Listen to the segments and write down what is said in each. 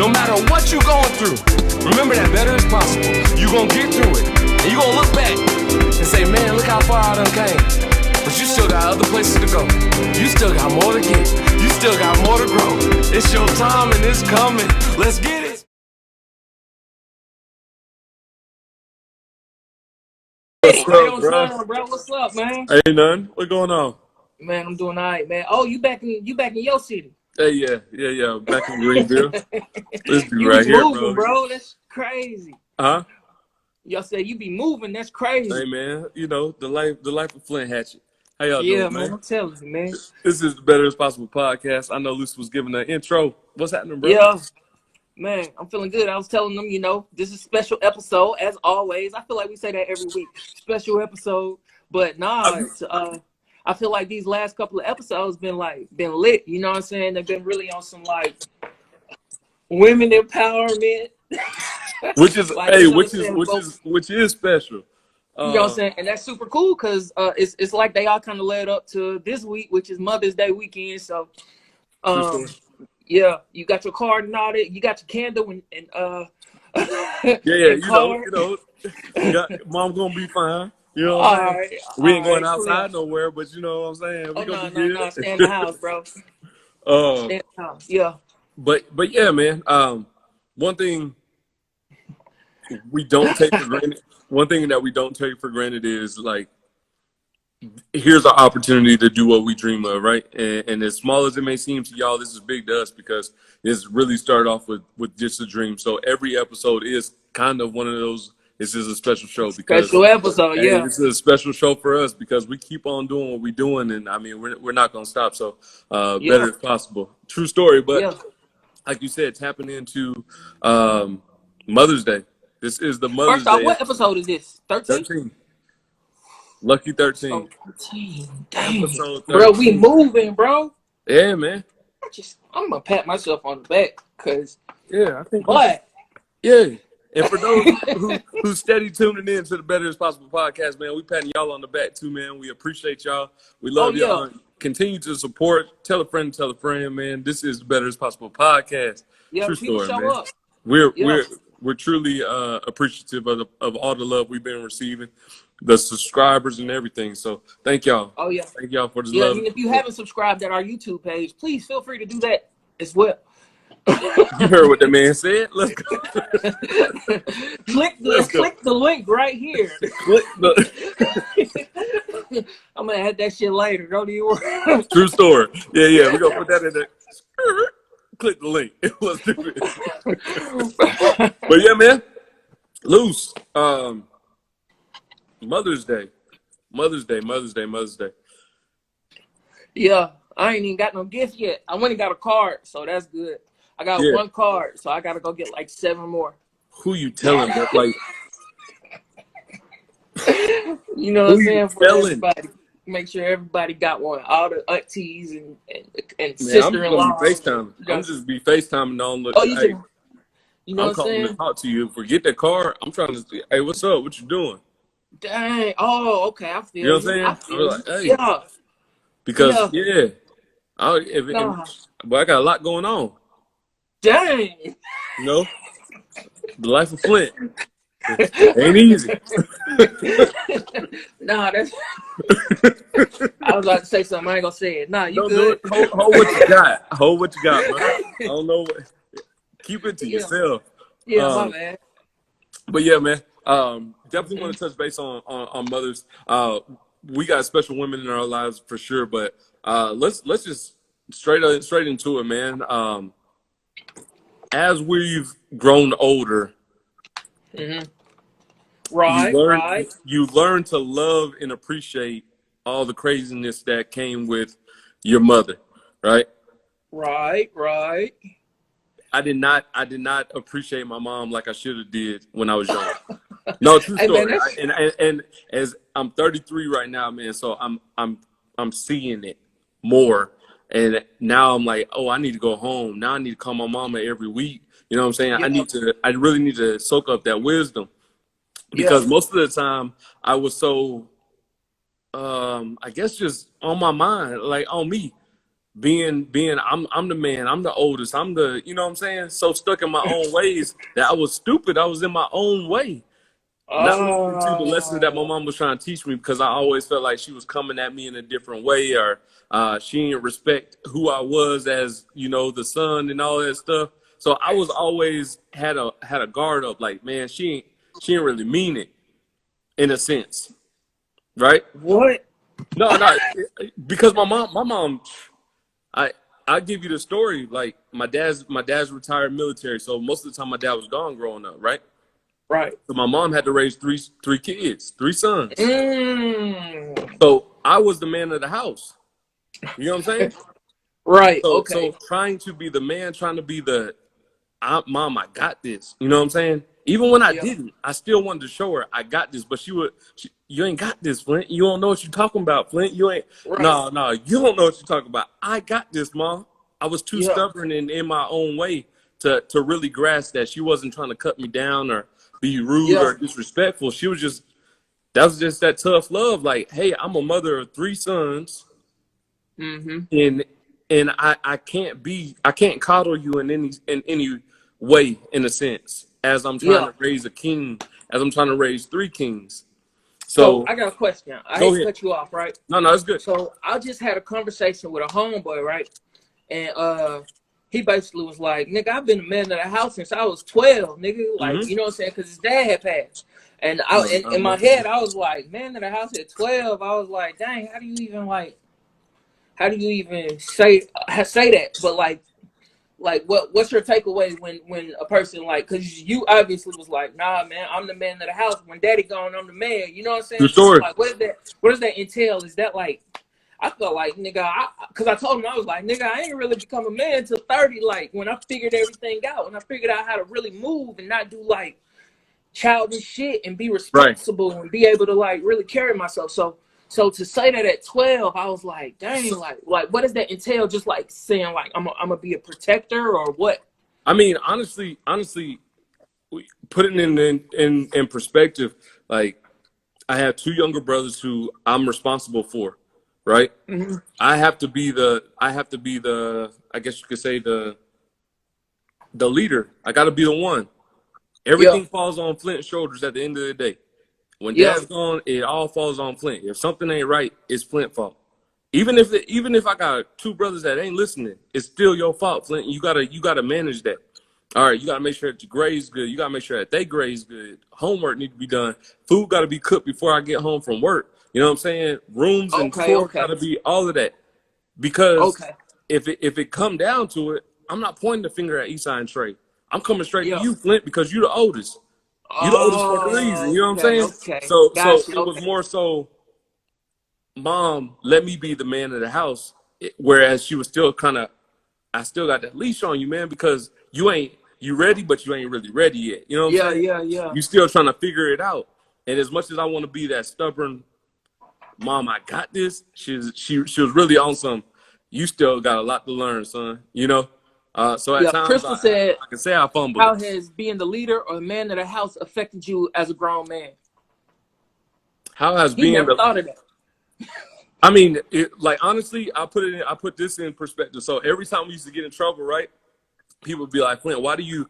No matter what you're going through, remember that better is possible. You're going to get through it. And you're going to look back and say, man, look how far I done came. But you still got other places to go. You still got more to get. You still got more to grow. It's your time and it's coming. Let's get it. What's Hey, up, bro? bro? What's up, man? Ain't nothing. What going on? Man, I'm doing all right, man. Oh, you back in your city? Hey, yeah. Back in Greenville. This dude You right be here, moving, bro. That's crazy. Huh? Y'all say you be moving. That's crazy. Hey, man. You know the life of Flint Hatchet. How y'all Yeah, doing, man. man? I'm telling you, man. This is the Better as Possible podcast. I know Lucy was giving an intro. What's happening, bro? Yeah, man. I'm feeling good. I was telling them, this is a special episode as always. I feel like we say that every week. Special episode, but I feel like these last couple of episodes been lit. You know what I'm saying? They've been really on some women empowerment. Which is Like, you know what I'm saying? which is special. You know what I'm saying? And that's super cool because it's like they all kind of led up to this week, which is Mother's Day weekend. So, yeah, you got your card and all that. You got your candle and and card. Mom gonna be fine. You know All what I'm saying? right, We ain't going cool. outside nowhere, but you know what I'm saying? We gonna be good. No, stay in the house, bro. Stay in the house. Yeah. But yeah, man. One thing we don't take for granted. One thing that we don't take for granted is like, here's our opportunity to do what we dream of, right? And as small as it may seem to y'all, this is big to us because it's really started off with just a dream. So every episode is kind of one of those. This is a special show because Special episode, yeah. This is a special show for us because we keep on doing what we're doing, and I mean we're not gonna stop. So better as possible. True story, but like you said, tapping into Mother's Day. This is the Mother's Day. First off, what episode is this? 13. Lucky 13. 13. Dang. Episode 13. Bro, we moving, bro. Yeah, man. I'm gonna pat myself on the back because I think. What? Yeah. And for those who steady tuning in to the Better as Possible podcast, man, we patting y'all on the back too, man. We appreciate y'all. We love y'all. Continue to support. Tell a friend, man. This is the Better as Possible podcast. Yeah, true people story, show man. up. We're truly appreciative of all the love we've been receiving, the subscribers and everything. So thank y'all. Oh yeah. Thank y'all for this love. And if you haven't subscribed at our YouTube page, please feel free to do that as well. You heard what the man said. Let's go. click the link right here. I'm gonna add that shit later. Don't even worry. True story. Yeah. We're gonna put that in there. Click the link. Let's do it. But yeah, man. Loose. Mother's Day. Yeah, I ain't even got no gift yet. I went and got a card, so that's good. I got one card, so I gotta go get like 7 more. Who you telling? Like, you know what I'm saying? For everybody, make sure everybody got one. All the aunties and sister-in-law. I'm just be FaceTiming on the. You know I'm what I'm calling saying? to talk to you. Forget that card. I'm trying to. Hey, what's up? What you doing? Dang. Oh, okay. I feel. You know what I'm saying? Like, hey. Yeah. Because but I got a lot going on. Dang. You know, the life of Flint ain't easy. Nah, that's. I was about to say something. I ain't gonna say it. Nah, you good. Hold what you got. Hold what you got, man. I don't know. Keep it to yourself. Yeah, my man. But yeah, man. Definitely want to touch base on mothers. We got special women in our lives for sure, but let's just straight into it, man. As we've grown older, you learn to love and appreciate all the craziness that came with your mother, right? Right. I did not appreciate my mom like I should have did when I was young. No, true story. And as I'm 33 right now, man, so I'm seeing it more. And now I'm like, oh, I need to go home. Now I need to call my mama every week. You know what I'm saying? Yeah. I really need to soak up that wisdom. Because most of the time I was so I guess just on my mind, like on me. I'm the man, I'm the oldest, I'm the, you know what I'm saying? So stuck in my own ways that I was stupid. I was in my own way. Not listening to the lessons that my mom was trying to teach me, because I always felt like she was coming at me in a different way, or she didn't respect who I was as, you know, the son and all that stuff. So I was always had a guard up, like, man, she didn't really mean it, in a sense, right? What? No, because my mom, I'll give you the story. Like, my dad's retired military, so most of the time my dad was gone growing up, right? Right. So my mom had to raise three kids, three sons. So I was the man of the house. You know what I'm saying? Right. So, Okay. So trying to be the man, trying to be mom, I got this. You know what I'm saying? Even when I didn't, I still wanted to show her I got this. But you ain't got this, Flint. You don't know what you're talking about, Flint. You ain't. Right. No, you don't know what you're talking about. I got this, Mom. I was too stubborn and in my own way to really grasp that she wasn't trying to cut me down or be rude or disrespectful. She was just, that was just that tough love. Like, hey, I'm a mother of 3 sons, and I can't coddle you in any way, in a sense, as I'm trying to raise a king, as I'm trying to raise 3 kings. So I got a question. I hate to cut you off, right? No, it's good. So I just had a conversation with a homeboy, right? And he basically was like, nigga, I've been a man of the house since I was 12, nigga. Like, you know what I'm saying? Because his dad had passed. And in my head, I was like, man of the house at 12. I was like, dang, how do you even say that? But like what's your takeaway when a person, like, because you obviously was like, nah, man, I'm the man of the house. When daddy gone, I'm the man. You know what I'm saying? So like, what does that entail? Is that like, I felt like, nigga, because I told him, I was like, nigga, I ain't really become a man till 30. Like, when I figured everything out, when I figured out how to really move and not do like childish shit and be responsible and be able to like really carry myself. So to say that at 12, I was like, dang, like what does that entail? Just like saying like I'm gonna be a protector, or what? I mean, honestly, putting in perspective, like, I have 2 younger brothers who I'm responsible for, right? I have to be the, I guess you could say, the leader. I got to be the one. Everything falls on Flint's shoulders at the end of the day. When dad's gone, it all falls on Flint. If something ain't right, it's Flint's fault. Even if I got 2 brothers that ain't listening, it's still your fault, Flint. You gotta manage that. All right, you gotta make sure that your grade's good. You gotta make sure that they grade's good. Homework need to be done. Food gotta be cooked before I get home from work. You know what I'm saying? Rooms and chores gotta be all of that. Because if it come down to it, I'm not pointing the finger at Esai and Trey. I'm coming straight to you, Flint, because you're the oldest. You're the oldest for a reason. You know what I'm saying? So it was more so, Mom, let me be the man of the house. Whereas she was still I still got that leash on you, man, because you ready, but you ain't really ready yet. You know what I'm saying? Yeah. You still trying to figure it out. And as much as I want to be that stubborn, Mom, I got this, she was really on some, you still got a lot to learn, son. You know? So at times, Crystal said, I can say I fumbled. How has being the leader or the man of the house affected you as a grown man? How has he never thought of that. I mean, like, honestly, I put this in perspective. So every time we used to get in trouble, right? People would be like, Flint, why do you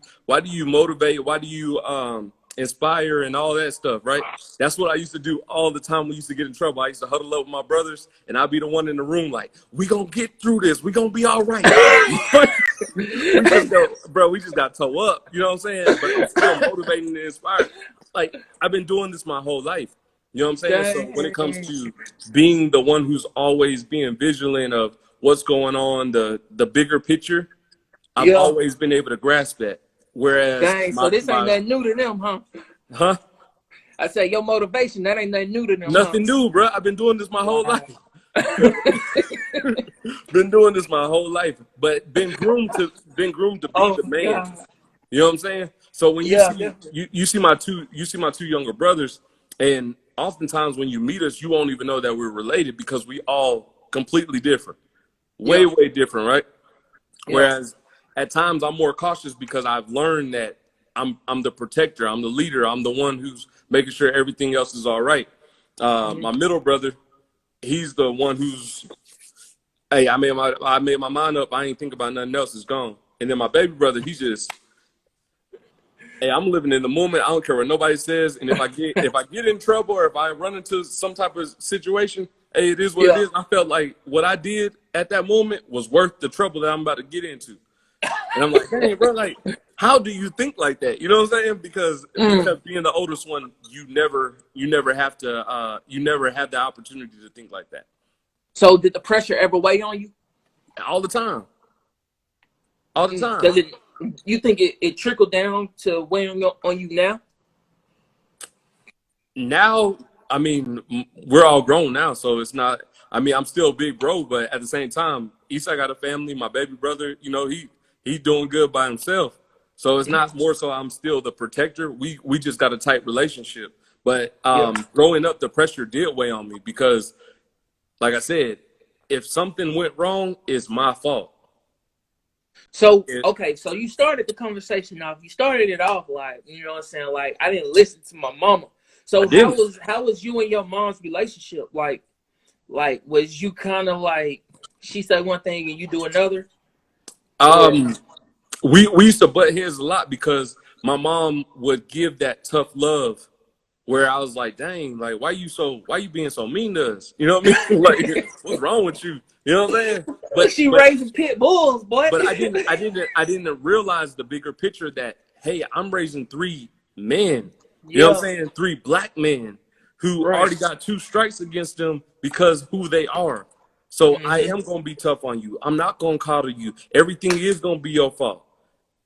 motivate? Why do you inspire and all that stuff, right? That's what I used to do all the time. We used to get in trouble. I used to huddle up with my brothers, and I'd be the one in the room like, we gonna get through this. We gonna be all right. we just got toe up. You know what I'm saying? But I'm still motivating and inspiring. Like, I've been doing this my whole life. You know what I'm saying? So when it comes to being the one who's always being vigilant of what's going on, the bigger picture, I've always been able to grasp that. Whereas so this ain't nothing new to them, huh? Huh? I say your motivation, that ain't nothing new to them. Nothing new, bro. I've been doing this my whole life. Been doing this my whole life, but been groomed to be the man. God. You know what I'm saying? So when you see my two younger brothers, and oftentimes when you meet us, you won't even know that we're related because we all completely different, way different, right? Whereas at times I'm more cautious because I've learned that I'm the protector, I'm the leader, I'm the one who's making sure everything else is all right. My middle brother, he's the one who's Hey, I made my mind up. I ain't think about nothing else. It's gone. And then my baby brother, he's just, hey, I'm living in the moment. I don't care what nobody says. And if I get in trouble or if I run into some type of situation, hey, it is what it is. I felt like what I did at that moment was worth the trouble that I'm about to get into. And I'm like, dang, bro, like, how do you think like that? You know what I'm saying? Because being the oldest one, you never have the opportunity to think like that. So did the pressure ever weigh on you? All the time. All the time. Does it? You think it trickled down to weigh on you now? Now, I mean, we're all grown now, so it's not. I mean, I'm still big bro, but at the same time, Eastside got a family. My baby brother, you know, he's doing good by himself. So it's not more so I'm still the protector. We just got a tight relationship. But growing up, the pressure did weigh on me because, like I said, if something went wrong, it's my fault. So, okay, so you started the conversation off. You started it off like, you know what I'm saying? Like, I didn't listen to my mama. So how was you and your mom's relationship? Like was you kind of like, she said one thing and you do another? We used to butt heads a lot because my mom would give that tough love where I was like, dang, like, why you being so mean to us? You know what I mean? Like, what's wrong with you? You know what I'm saying? But she raising pit bulls, boy. But I didn't realize the bigger picture that, hey, I'm raising 3 men. You know what I'm saying? 3 black men who already got 2 strikes against them because who they are. So I am going to be tough on you. I'm not going to coddle you. Everything is going to be your fault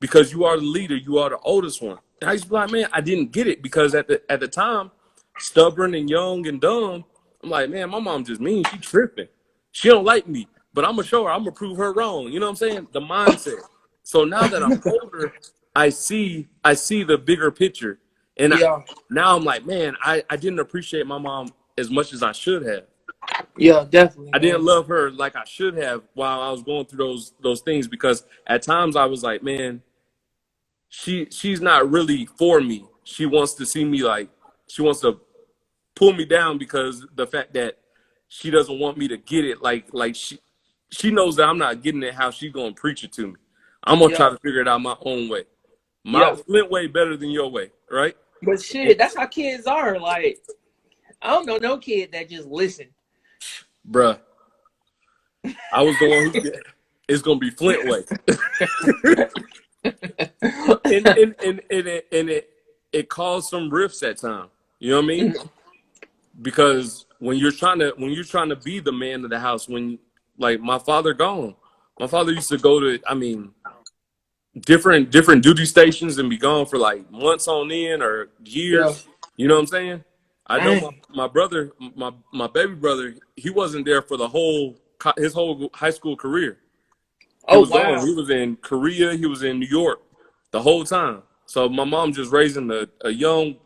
because you are the leader. You are the oldest one. And I used to be like, man, I didn't get it because at the time, stubborn and young and dumb, I'm like, man, my mom just mean. She tripping. She don't like me, but I'm going to show her. I'm going to prove her wrong. You know what I'm saying? The mindset. So now that I'm older, I see the bigger picture. And now I'm like, man, I didn't appreciate my mom as much as I should have. Yeah, definitely. I didn't love her like I should have while I was going through those things because at times I was like, man, she's not really for me. She wants to see me like, she wants to pull me down because the fact that she doesn't want me to get it like she knows that I'm not getting it how she's going to preach it to me. I'm going to try to figure it out my own way. My Flint way better than your way, right? But shit, that's how kids are. Like, I don't know no kid that just listen. Bruh, I was the one who did. It's gonna be Flint way. and it caused some rifts at times. You know what I mean? Because when you're trying to be the man of the house, when like my father gone, my father used to go to different duty stations and be gone for like months on end or years. You know what I'm saying? I know my brother, my baby brother, he wasn't there for his whole high school career. He was gone. He was in Korea. He was in New York the whole time. So my mom just raising a young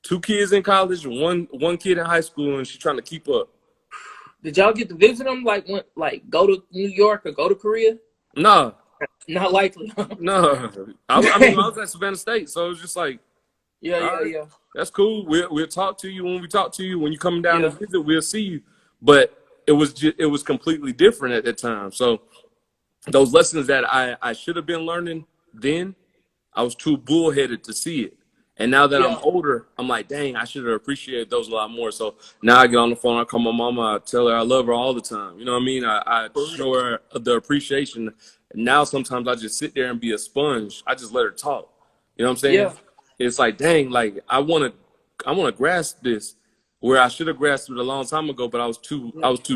2 kids in college and one kid in high school, and she's trying to keep up. Did y'all get to visit them? Like go to New York or go to Korea? No. Not likely. No. I was at Savannah State, so it was just like, yeah. That's cool. We'll talk to you when we talk to you. When you coming down to visit, we'll see you. But it was completely different at that time. So those lessons that I should have been learning then, I was too bullheaded to see it. And now that I'm older, I'm like, dang, I should have appreciated those a lot more. So now I get on the phone, I call my mama, I tell her I love her all the time. You know what I mean? I show her the appreciation. And now sometimes I just sit there and be a sponge. I just let her talk. You know what I'm saying? Yeah. It's like, dang, like I want to grasp this where I should have grasped it a long time ago, but I was too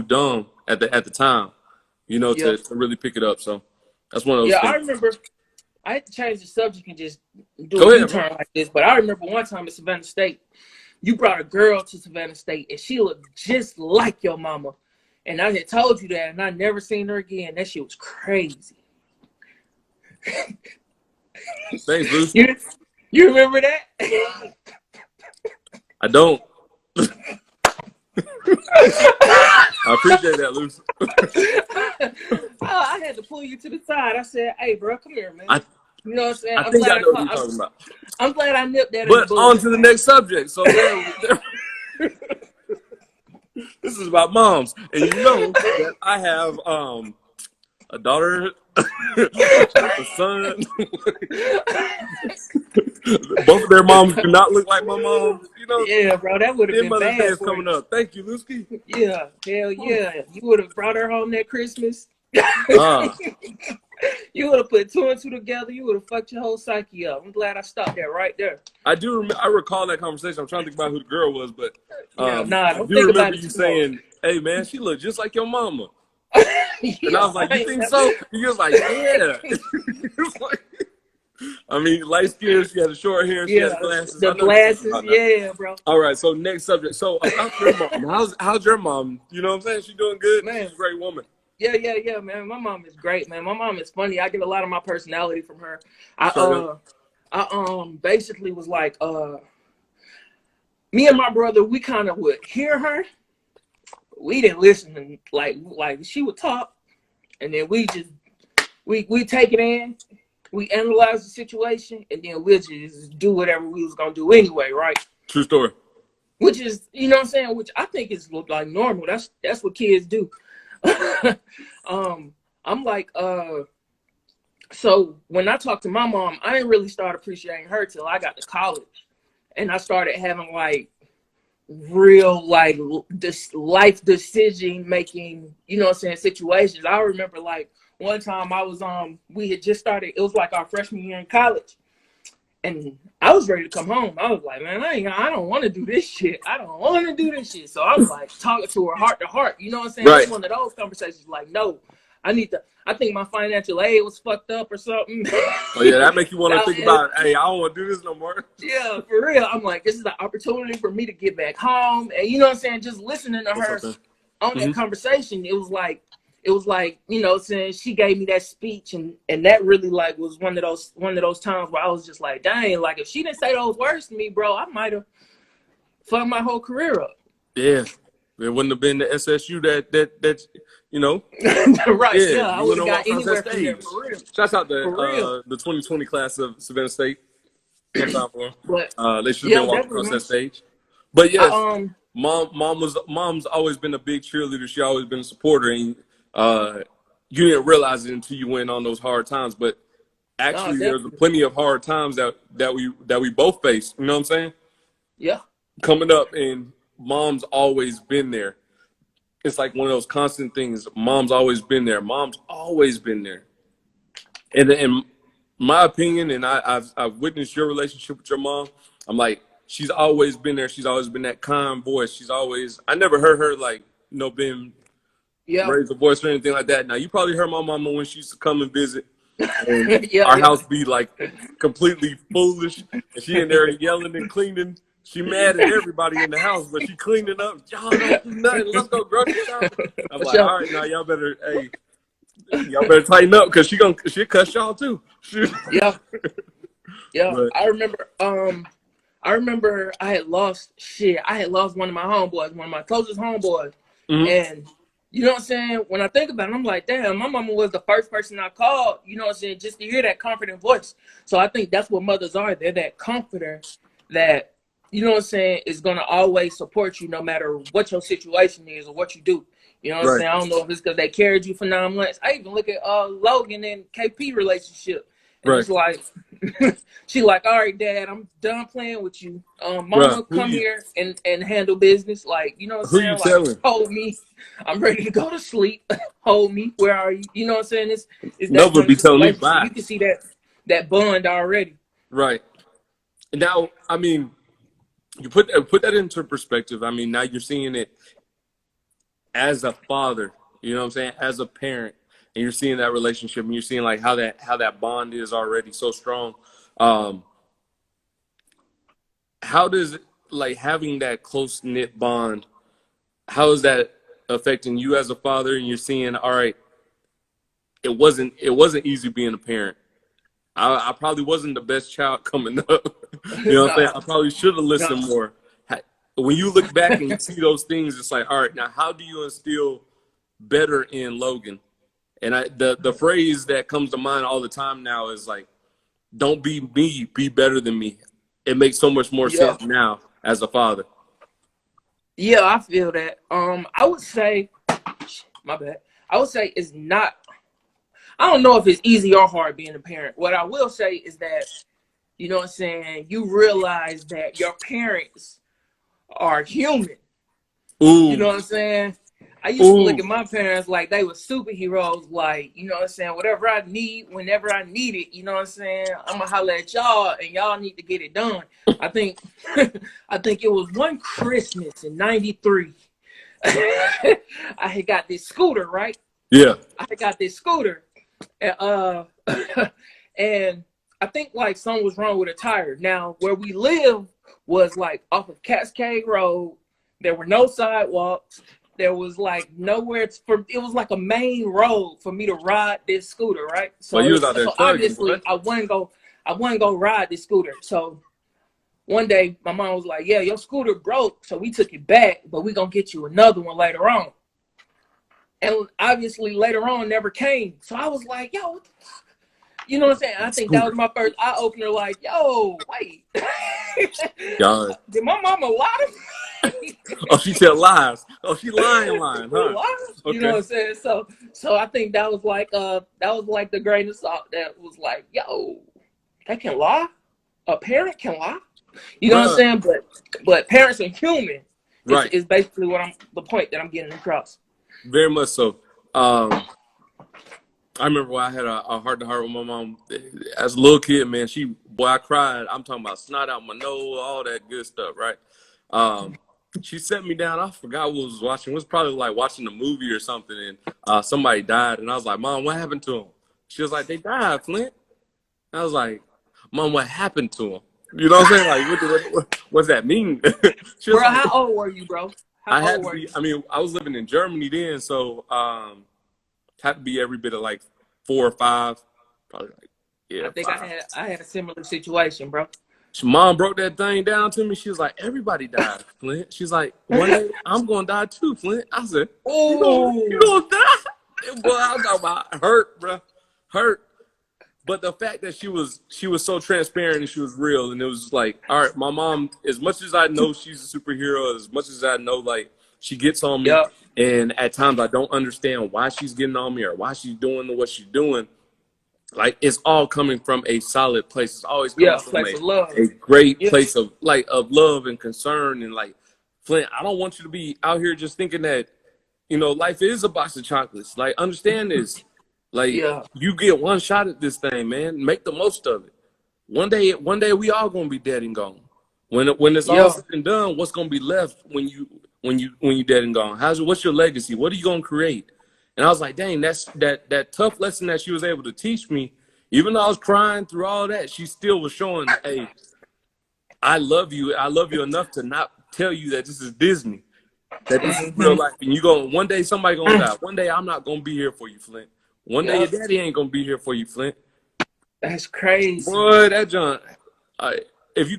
dumb at the time, you know, to really pick it up. So that's one of those things. I remember I had to change the subject and just do a U-turn like this, but I remember one time at Savannah State, you brought a girl to Savannah State and she looked just like your mama. And I had told you that and I never seen her again. That shit was crazy. Thanks, Bruce. You remember that? I don't. I appreciate that, Luce. I had to pull you to the side. I said, hey, bro, come here, man. You know what I'm saying? I think I know what you're talking about. I'm glad I nipped that. But on to the next subject. So This is about moms, and you know that I have a daughter, a son. Both of their moms do not look like my mom. You know. Yeah, bro, that would have been Mother's Day bad is for coming you. up. Thank you, Lusky. Yeah, hell yeah. You would have brought her home that Christmas. You would have put 2 and 2 together. You would have fucked your whole psyche up. I'm glad I stopped that right there. I recall that conversation. I'm trying to think about who the girl was, but I do remember you saying, "Hey, man, she looked just like your mama." And I was like, "You think so?" He was like, "Yeah." I mean, light skin. She had the short hair. She had glasses. The glasses, yeah, bro. All right, so next subject. So about your mom. How's your mom? You know what I'm saying? She doing good. Man. She's a great woman. Yeah, man. My mom is great, man. My mom is funny. I get a lot of my personality from her. I basically was like, me and my brother, we kind of would hear her. We didn't listen, and like she would talk, and then we take it in, we analyze the situation, and then we'll just do whatever we was gonna do anyway, right? True story. Which is, you know what I'm saying? Which I think is like normal. That's what kids do. I'm like, so when I talked to my mom, I didn't really start appreciating her till I got to college, and I started having like real like this life decision making, you know what I'm saying, situations. I remember like one time I was we had just started, it was like our freshman year in college, and I was ready to come home. I was like, man, I don't want to do this shit. I don't want to do this shit. So I was like talking to her heart to heart. You know what I'm saying? Right. It's one of those conversations like, no, I think my financial aid was fucked up or something. Oh yeah, that make you want to think about, hey, I don't want to do this no more. Yeah, for real. I'm like, this is an opportunity for me to get back home. And you know what I'm saying? Just listening to her on that conversation, it was like, you know, saying she gave me that speech, and that really like was one of those times where I was just like, dang, like if she didn't say those words to me, bro, I might have fucked my whole career up. Yeah, it wouldn't have been the SSU that you know. Right? Yeah, I would have got anywhere from there for real. Shouts out to the 2020 class of Savannah State. No time for them. But they should have been walking across that stage. But yes, mom's always been a big cheerleader. She always been a supporter, and you didn't realize it until you went on those hard times. But actually, there's plenty of hard times that we both faced. You know what I'm saying? Yeah. Coming up, and mom's always been there. It's like one of those constant things. Mom's always been there. Mom's always been there. And in my opinion, and I've witnessed your relationship with your mom. I'm like, she's always been there. She's always been that calm voice. I never heard her like, you know, being raise a voice or anything like that. Now you probably heard my mama when she used to come and visit. And our house be like completely foolish, and she in there yelling and cleaning. She mad at everybody in the house, but she cleaning up. Y'all don't do nothing. Let's go grocery shopping. I'm like, all right, now y'all better tighten up, because she'll cuss y'all too. Yeah. But I remember I had lost one of my homeboys, one of my closest homeboys, and you know what I'm saying? When I think about it, I'm like, damn, my mama was the first person I called, you know what I'm saying, just to hear that comforting voice. So I think that's what mothers are. They're that comforter that, you know what I'm saying, is going to always support you no matter what your situation is or what you do. You know what I'm saying? I don't know if it's because they carried you for 9 months. I even look at Logan and KP relationship. And it's like, she like, all right, Dad, I'm done playing with you. Mama, come here and handle business. Like, you know what I'm saying? Like, hold me. I'm ready to go to sleep. Hold me. Where are you? You know what I'm saying? It's never be telling me bye. You can see that bond already. Right. Now, I mean, you put that into perspective. I mean, now you're seeing it as a father, you know what I'm saying, as a parent, and you're seeing that relationship, and you're seeing like how that bond is already so strong. How does like having that close knit bond, how is that affecting you as a father? And you're seeing, all right, it wasn't easy being a parent. I probably wasn't the best child coming up. You know what I'm saying? I probably should have listened more. When you look back and you see those things, it's like, all right, now how do you instill better in Logan? And the phrase that comes to mind all the time now is like, don't be me, be better than me. It makes so much more sense now as a father. Yeah, I feel that. I would say, my bad. I would say it's not. I don't know if it's easy or hard being a parent. What I will say is that, you know what I'm saying, you realize that your parents are human. Ooh. You know what I'm saying? I used to look Ooh. at my parents like they were superheroes, like, you know what I'm saying, whatever I need, whenever I need it, you know what I'm saying, I'm gonna holler at y'all and y'all need to get it done. I think I think it was one Christmas in '93. I had got this scooter, right? Yeah. I had got this scooter. And and I think like something was wrong with a tire. Now where we live was like off of Cascade Road. There were no sidewalks. There was like nowhere it was like a main road for me to ride this scooter, right? So, Well, you was out there so thugging, obviously boy. I wouldn't go ride this scooter. So one day my mom was like, yeah, your scooter broke, so we took it back, but we gonna get you another one later on. And obviously later on never came. So I was like, yo, what the fuck? You know what I'm saying? I think that was my first eye opener, like, yo, wait. God. Did my mama lie to me? Oh, she tell lies. Oh, she lying, huh? Okay. You know what I'm saying? So I think that was like the grain of salt that was like, yo, they can lie? A parent can lie? You know what I'm saying? But parents are human. Right. Is basically the point that I'm getting across. Very much so. I remember when I had a heart-to-heart with my mom as a little kid, man. I cried. I'm talking about snot out my nose, all that good stuff, right? She set me down. I forgot what I was watching. It was probably like watching a movie or something, and somebody died. And I was like, Mom, what happened to him? She was like, they died, Flint. I was like, Mom, what happened to him? You know what I'm saying? Like, what's that mean? She was Bro, like, how old were you, bro? I mean, I was living in Germany then, so had to be every bit of like 4 or 5, probably like, yeah. I think 5. I had a similar situation, bro. Mom broke that thing down to me. She was like, everybody dies, Flint. She's like, one day I'm gonna die too, Flint. I said, you gonna die? Boy, I was talking about hurt, bro, hurt. But the fact that she was so transparent and she was real, and it was like, all right, my mom, as much as I know she's a superhero, as much as I know like she gets on me, and at times I don't understand why she's getting on me or why she's doing what she's doing. Like, it's all coming from a solid place. It's always coming from a great place of love and concern. And like, Flint, I don't want you to be out here just thinking that, you know, life is a box of chocolates. Like, understand this. Like, you get one shot at this thing, man. Make the most of it. One day we all gonna be dead and gone. When it's all said and done, what's gonna be left when you dead and gone? What's your legacy? What are you gonna create? And I was like, dang, that tough lesson that she was able to teach me. Even though I was crying through all that, she still was showing, hey, I love you. I love you enough to not tell you that this is Disney, that this is real life. And one day somebody gonna die. One day I'm not gonna be here for you, Flint. One day your daddy ain't gonna be here for you, Flint. That's crazy. Boy, that John. If you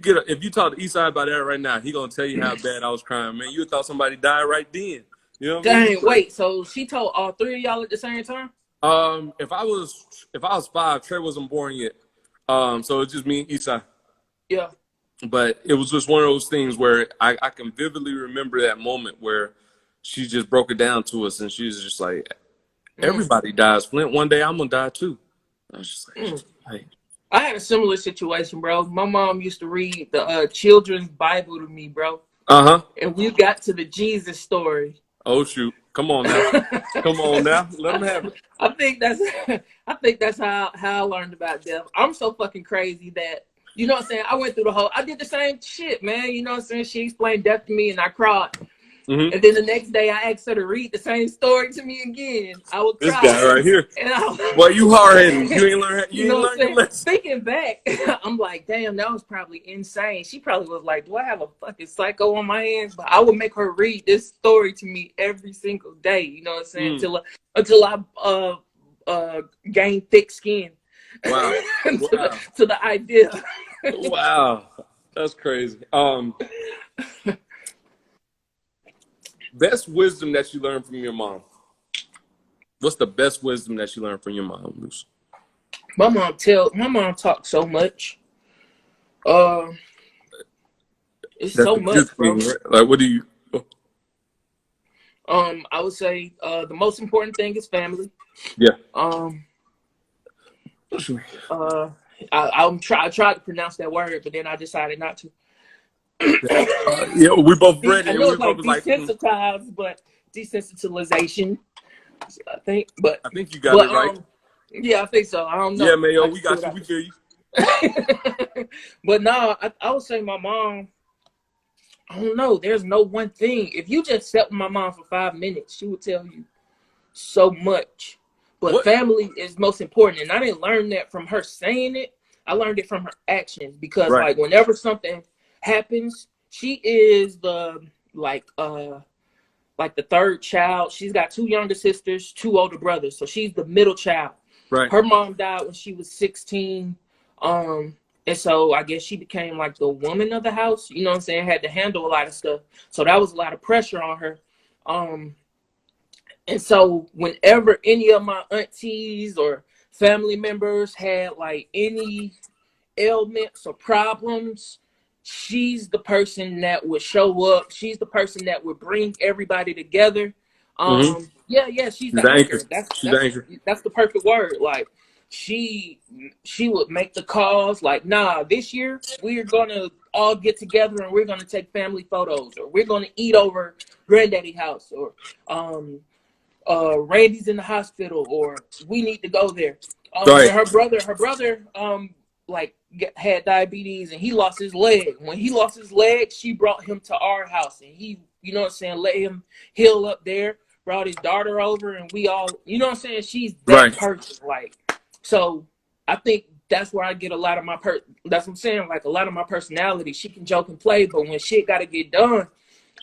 talk to Eastside about that right now, he gonna tell you how bad I was crying, man. You would thought somebody died right then. You know what I mean? Wait, so she told all 3 of y'all at the same time? If I was 5, Trey wasn't born yet. So it's just me and Eastside. Yeah. But it was just one of those things where I can vividly remember that moment where she just broke it down to us, and she was just like, everybody dies, Flint. One day I'm gonna die too. I was just like, hey. I had a similar situation, bro. My mom used to read the children's Bible to me, bro. And we got to the Jesus story. Oh shoot! Come on now, come on now. Let them have it. I think that's how I learned about death. I'm so fucking crazy that, you know what I'm saying, I did the same shit, man. You know what I'm saying? She explained death to me and I cried. And then the next day I asked her to read the same story to me again. I would cry. This guy right here. Well, you hard-headed. You ain't learn your lesson. Thinking back, I'm like, damn, that was probably insane. She probably was like, do I have a fucking psycho on my hands? But I would make her read this story to me every single day. You know what I'm saying? Until I gain thick skin. Wow. to the idea. Wow. That's crazy. Best wisdom that you learned from your mom. What's the best wisdom that you learned from your mom, Luce? My mom talks so much. It's so much, bro. Like, what do you? I would say the most important thing is family. Yeah. I tried to pronounce that word, but then I decided not to. Yeah, we both read I it, and know we it's like both was like, desensitized, but desensitization, I think. I think you got it right. Yeah, I think so. I don't know. Yeah, man, yo, we got you. We feel you. But no, I would say my mom. I don't know. There's no one thing. If you just sat with my mom for 5 minutes, she would tell you so much. But family is most important, and I didn't learn that from her saying it. I learned it from her actions because, like, whenever something happens, she is the like the third child. She's got 2 younger sisters, 2 older brothers, so she's the middle child. Right. Her mom died when she was 16. And so I guess she became like the woman of the house, you know what I'm saying? Had to handle a lot of stuff. So that was a lot of pressure on her. And so whenever any of my aunties or family members had like any ailments or problems, she's the person that would show up. She's the person that would bring everybody together. Yeah, she's the anchor. That's the perfect word. Like, she would make the calls like, nah, this year we're gonna all get together and we're gonna take family photos, or we're gonna eat over granddaddy house, or Randy's in the hospital, or we need to go there. Her brother like had diabetes and he lost his leg. When he lost his leg, she brought him to our house, and he, you know what I'm saying, let him heal up there, brought his daughter over, and we all, you know what I'm saying, she's that person. Like, so I think that's where I get a lot of my that's what I'm saying, like a lot of my personality. She can joke and play, but when shit gotta get done,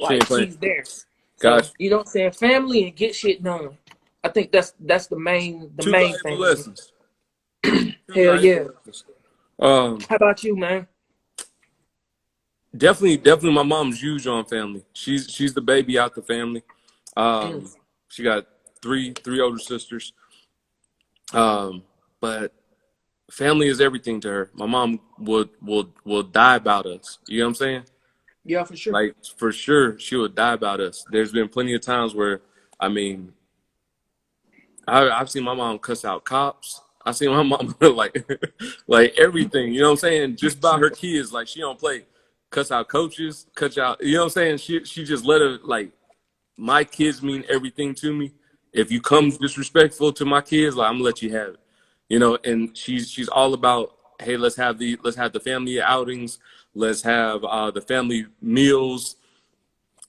like, she's there. So, you know what I'm saying, family and get shit done. I think that's the main thing. Lessons. Hell yeah. How about you, man? Definitely my mom's huge on family. She's the baby out the family. She got three older sisters. But family is everything to her. My mom will die about us. You know what I'm saying? Yeah, for sure. Like, for sure, she would die about us. There's been plenty of times where, I mean, I've seen my mom cuss out cops. I've seen my mom like everything. You know what I'm saying? Just about her kids. Like, she don't play. Cuss out coaches. Cuss out. You know what I'm saying? She just let her, like, my kids mean everything to me. If you come disrespectful to my kids, like, I'm gonna let you have it. You know, and she's all about, hey, let's have the family outings, let's have the family meals,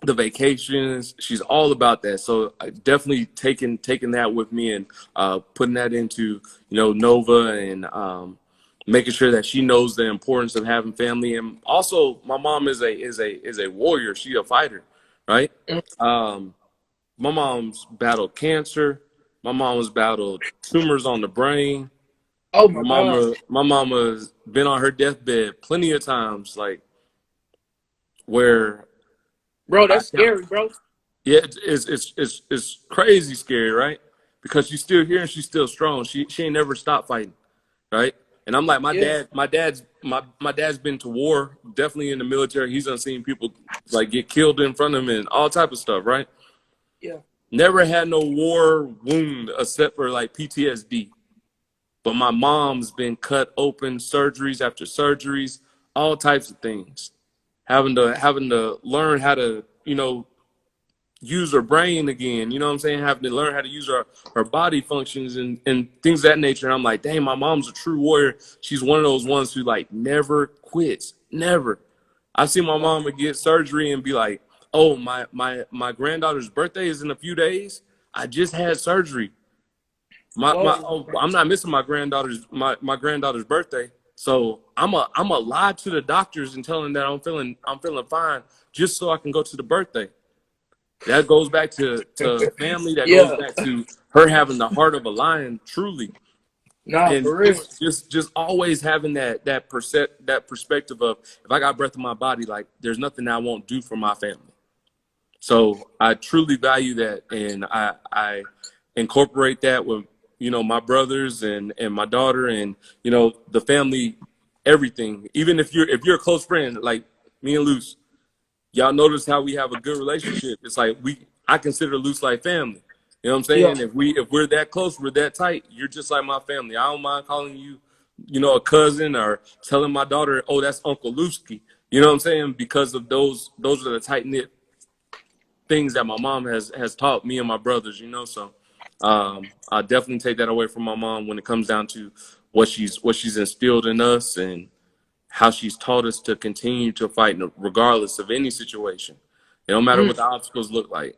the vacations. She's all about that. So I definitely taking that with me and putting that into, you know, Nova, and making sure that she knows the importance of having family. And also, my mom is a warrior. She's a fighter, right? My mom's battled cancer. My mom's battled tumors on the brain. Oh my God. My mama's been on her deathbed plenty of times, like, where, bro, that's scary, bro. Yeah, it's crazy scary, right? Because she's still here and she's still strong. She ain't never stopped fighting, right? And I'm like, my dad's been to war, definitely in the military. He's unseen people like get killed in front of him and all type of stuff, right? Yeah. Never had no war wound except for like PTSD. But my mom's been cut open, surgeries after surgeries, all types of things. Having to learn how to, you know, use her brain again, you know what I'm saying? Having to learn how to use her body functions and things of that nature. And I'm like, dang, my mom's a true warrior. She's one of those ones who, like, never quits. Never. I've seen my mom get surgery and be like, oh, my granddaughter's birthday is in a few days. I just had surgery. I'm not missing my granddaughter's birthday. So I'm a lie to the doctors and tell them that I'm feeling fine just so I can go to the birthday. That goes back to family. That goes back to her having the heart of a lion, truly. Nah, and for real. Just always having that perspective of, if I got breath in my body, like, there's nothing I won't do for my family. So I truly value that, and I incorporate that with, you know, my brothers and my daughter, and, you know, the family, everything. Even if you're a close friend, like me and Luce, y'all notice how we have a good relationship. It's like I consider Luce like family. You know what I'm saying? Yeah. If we're that close, we're that tight, you're just like my family. I don't mind calling you, you know, a cousin, or telling my daughter, oh, that's Uncle Lusky. You know what I'm saying? Because of those are the tight knit things that my mom has taught me and my brothers, you know. So I definitely take that away from my mom when it comes down to what she's instilled in us and how she's taught us to continue to fight regardless of any situation. It don't matter what the obstacles look like.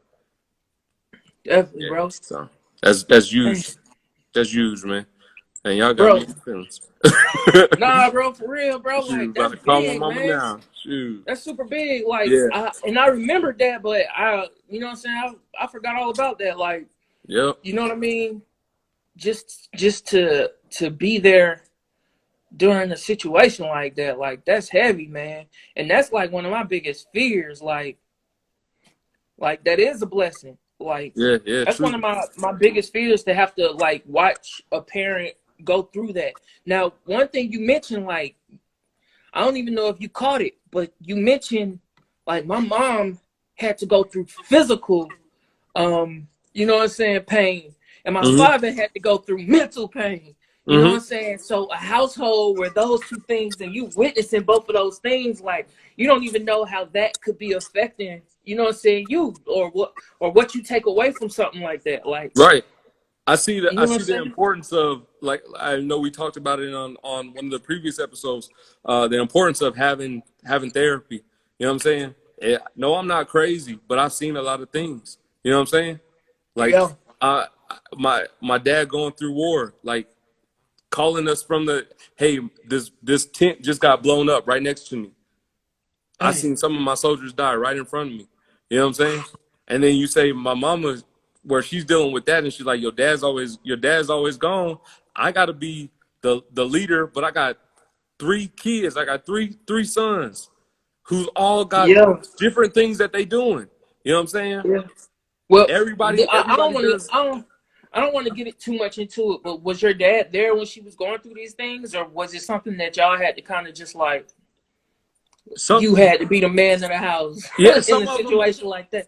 Definitely, bro. So that's huge. That's huge, man. And y'all got me in feelings. Nah, bro, for real, bro. Like, that's big, man. Now. Shoot. That's super big. Like, I remembered that, but you know what I'm saying? I forgot all about that. Like, yep. You know what I mean? Just to be there during a situation like that, like, that's heavy, man. And that's like one of my biggest fears. Like that is a blessing. Like, that's true. One of my biggest fears, to have to like watch a parent go through that. Now, one thing you mentioned, like, I don't even know if you caught it, but you mentioned, like, my mom had to go through physical, you know what I'm saying, pain. And my father had to go through mental pain. You know what I'm saying? So a household where those two things, and you witnessing both of those things, like, you don't even know how that could be affecting, you know what I'm saying, you, or what you take away from something like that. Like, right. I see the importance of, like, I know we talked about it on one of the previous episodes, the importance of having therapy. You know what I'm saying? No, I'm not crazy, but I've seen a lot of things. You know what I'm saying? Like, my dad going through war, like, calling us from hey, this tent just got blown up right next to me. I seen some of my soldiers die right in front of me. You know what I'm saying? And then you say my mama, where she's dealing with that, and she's like, your dad's always gone. I gotta be the leader, but I got 3 kids. I got three sons who's all got different things that they doing. You know what I'm saying? Yeah. Well, everybody I don't want to get it too much into it, but was your dad there when she was going through these things, or was it something that y'all had to kind of just like, you had to be the man of the house in a situation like that?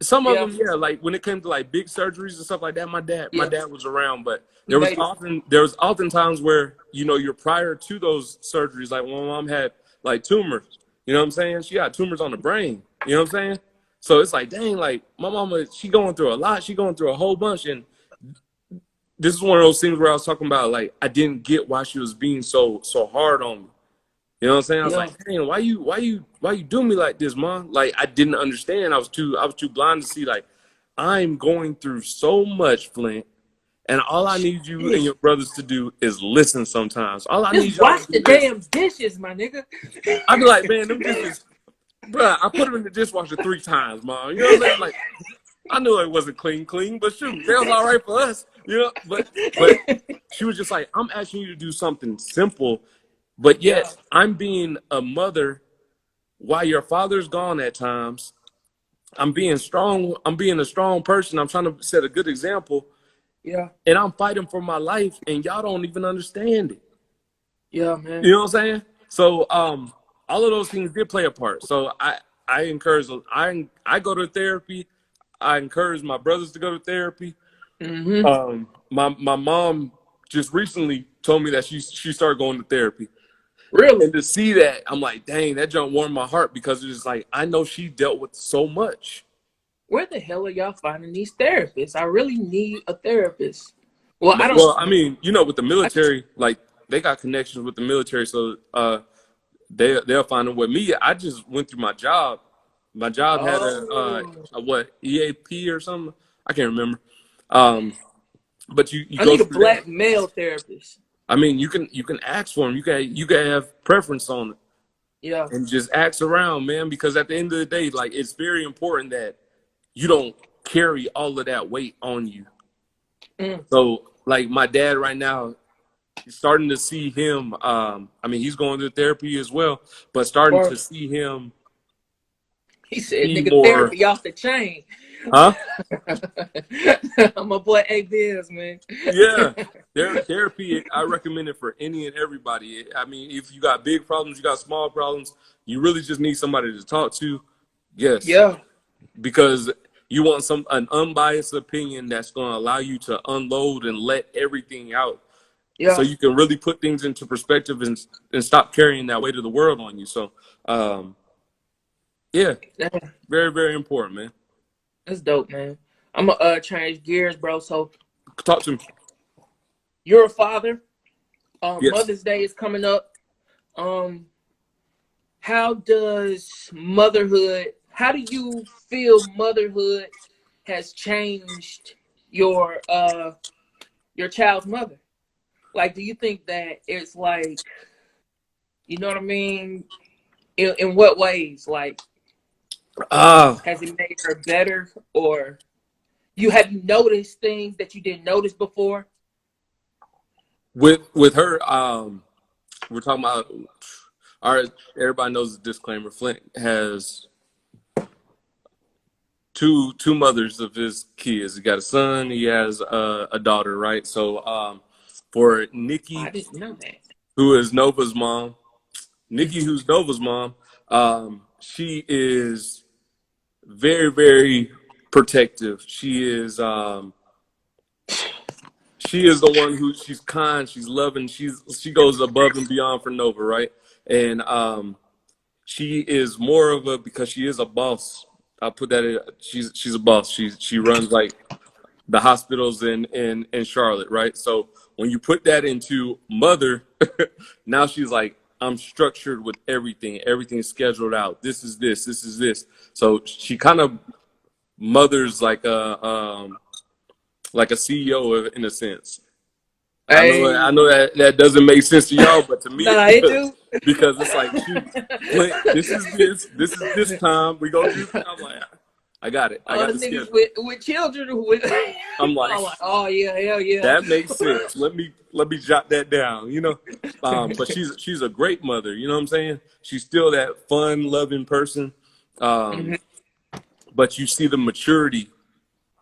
Some of them, like when it came to like big surgeries and stuff like that, my dad was around, but there was often times where, you know, you're prior to those surgeries, like when my mom had like tumors, you know what I'm saying? She got tumors on the brain, you know what I'm saying? So it's like, dang, like my mama, she going through a lot. She going through a whole bunch. And this is one of those things where I was talking about, like, I didn't get why she was being so hard on me. You know what I'm saying? I was like, dang, why you do me like this, Mom? Like, I didn't understand. I was too blind to see, like, I'm going through so much, Flint, and all I need you and your brothers to do is listen sometimes. All I need y'all to do is wash the damn dishes, my nigga. I be like, man, them dishes, bruh, I put them in the dishwasher 3 times, Mom. You know what I'm saying? Like, I knew it wasn't clean, but shoot, that was all right for us, you know. But she was just like, I'm asking you to do something simple, but yet I'm being a mother while your father's gone at times. I'm being strong. I'm being a strong person. I'm trying to set a good example. Yeah. And I'm fighting for my life, and y'all don't even understand it. Yeah, man. You know what I'm saying? So all of those things did play a part. So I encourage. I go to therapy. I encourage my brothers to go to therapy. My mom just recently told me that she started going to therapy. Really? And to see that, I'm like, dang, that jump warmed my heart, because it's just like, I know she dealt with so much. Where the hell are y'all finding theyese therapists? I really need a therapist. Well, I mean, you know, with the military, like, they got connections with the military, so they'll find them. With me, I just went through my job. My job had a EAP or something. I can't remember. But you I need a black male therapist. I mean, you can ask for them. You can have preference on it. Yeah. And just ask around, man, because at the end of the day, like, it's very important that you don't carry all of that weight on you. So, like, my dad right now, starting to see him. I mean, he's going to therapy as well, but starting to see him. He said, nigga, therapy off the chain. Huh? I'm a boy, A-Biz, man. Yeah. Therapy, I recommend it for any and everybody. I mean, if you got big problems, you got small problems, you really just need somebody to talk to. Yes. Yeah. Because You want an unbiased opinion that's going to allow you to unload and let everything out. Yeah. So you can really put things into perspective and stop carrying that weight of the world on you. So, yeah, very, very important, man. That's dope, man. I'm gonna change gears, bro. So, talk to me. You're a father. Yes. Mother's Day is coming up. How does motherhood? How do you feel motherhood has changed your child's mother? Like, do you think that it's like, you know what I mean? In what ways? Like, has it made her better, or have you noticed things that you didn't notice before? With her, we're talking about. All right, everybody knows the disclaimer. Flint has two mothers of his kids. He got a son. He has a daughter, right? So, for Nikki, I didn't know that. Who is Nova's mom? Nikki, who's Nova's mom? She is very, very protective. She is the one who, she's kind, she's loving, she goes above and beyond for Nova, right? And she is more of a, because she is a boss. I'll put that in, she's a boss. She runs like the hospitals in Charlotte, right? So when you put that into mother, now she's like, I'm structured with everything. Everything's scheduled out. This is this. This is this. So she kind of mothers like a CEO in a sense. Hey. I know that doesn't make sense to y'all, but to me, it do. Because it's like, this is this time. We go do. I'm like, I got it. I got the schedule. With children. I'm like, oh yeah, hell yeah. That makes sense. Let me jot that down. You know, but she's a great mother. You know what I'm saying? She's still that fun, loving person. But you see the maturity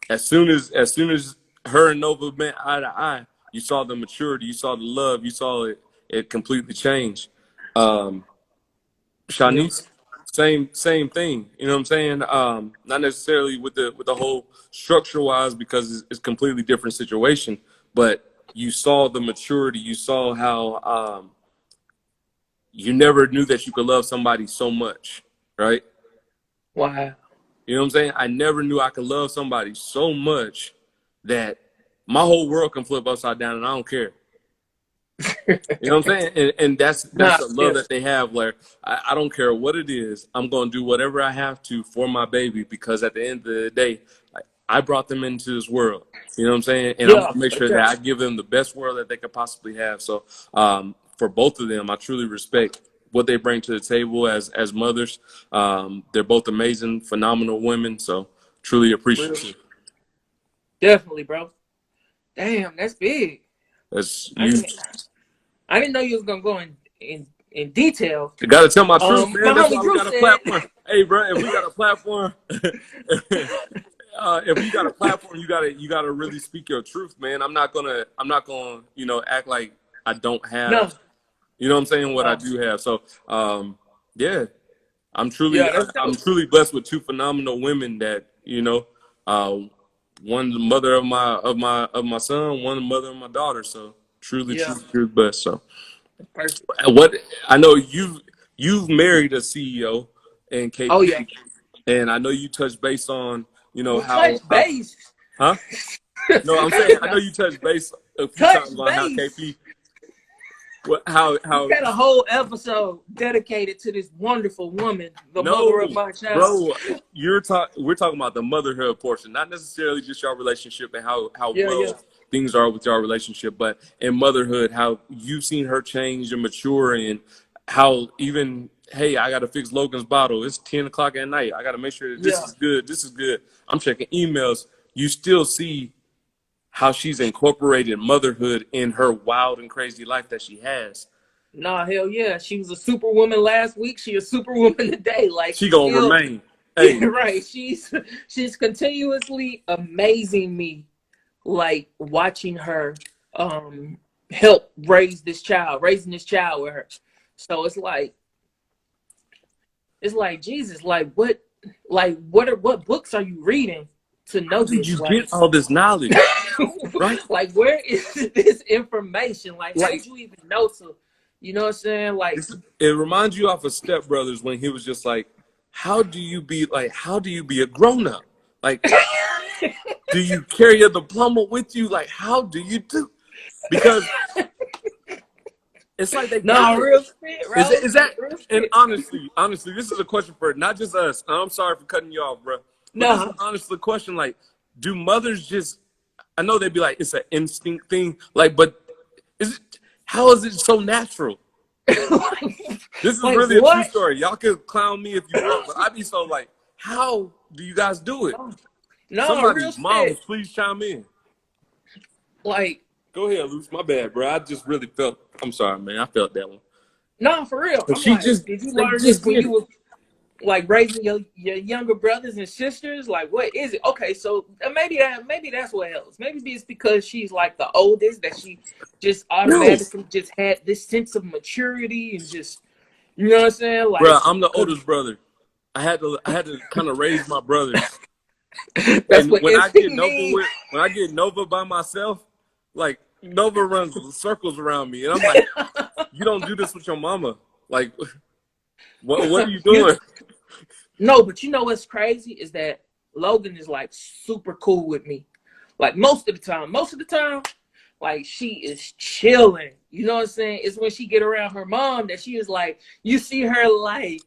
as soon as her and Nova met eye to eye. You saw the maturity. You saw the love. You saw it completely change. Shanice. Same thing, you know what I'm saying? Not necessarily with the whole structure wise, because it's completely different situation, but you saw the maturity. You saw how you never knew that you could love somebody so much, right? Wow. You know what I'm saying? I never knew I could love somebody so much that my whole world can flip upside down and I don't care. You know what I'm saying? And that's the love that they have, where I don't care what it is. I'm going to do whatever I have to for my baby, because at the end of the day, I brought them into this world. You know what I'm saying? And I'm going to make sure that I give them the best world that they could possibly have. So for both of them, I truly respect what they bring to the table as mothers. They're both amazing, phenomenal women. So truly appreciative. Definitely, bro. Damn, that's big. That's huge. I didn't know you was gonna go in detail. You gotta tell my truth, man. That's why we got a platform. Hey, bro, if we got a platform, you gotta really speak your truth, man. I'm not gonna, act like I don't have. You know what I'm saying? What I do have. So, yeah, I'm truly blessed with two phenomenal women that, one the mother of my son, one the mother of my daughter. So truly blessed. So perfect. What I know, you've married a CEO in KP. Oh yeah. And I know you touched base on, touch base. Huh? No, I'm saying I know you touched base a few times on how KP. How we had a whole episode dedicated to this wonderful woman, the mother of my child. Bro, we're talking about the motherhood portion, not necessarily just your relationship and how things are with your relationship, but in motherhood, how you've seen her change and mature, and how even, hey, I got to fix Logan's bottle. It's 10 o'clock at night. I got to make sure that this is good. This is good. I'm checking emails. You still see how she's incorporated motherhood in her wild and crazy life that she has. Nah, hell yeah. She was a superwoman last week. She a superwoman today. Like, she gonna remain. Hey. Right. She's continuously amazing me, like watching her help raising this child with her. So it's like Jesus, what books are you reading? to know did this. you get all this knowledge? Right? Like, where is this information? Like, how did you even know to, you know what I'm saying? Like, it reminds you of Step Brothers when he was just like, how do you be a grown up? Like, do you carry a diploma with you? Like, how do you do? Because it's like they real spit, bro. Is that and honestly, this is a question for not just us. I'm sorry for cutting you off, bro. But this is honestly a question, like, do mothers just, I know they'd be like, it's an instinct thing, like, but how is it so natural? This is like, really a true story. Y'all can clown me if you want, but I'd be so like, how do you guys do it? Somebody's moms, please chime in. Like, go ahead, Luce. My bad, bro. I just really felt, I'm sorry, man. I felt that one. No, for real. But she like, just, did you learn this when you was like raising your younger brothers and sisters? Like, what is it? Okay, so maybe that's what helps. Maybe it's because she's like the oldest that she just automatically just had this sense of maturity and just, you know what I'm saying? Like, bro, I'm the oldest brother. I had to kind of raise my brothers. That's what when I get Nova by myself, like Nova runs circles around me, and I'm like, you don't do this with your mama. Like, what are you doing? No, but you know what's crazy is that Logan is like super cool with me. Like most of the time, like she is chilling. You know what I'm saying? It's when she get around her mom that she is like, you see her like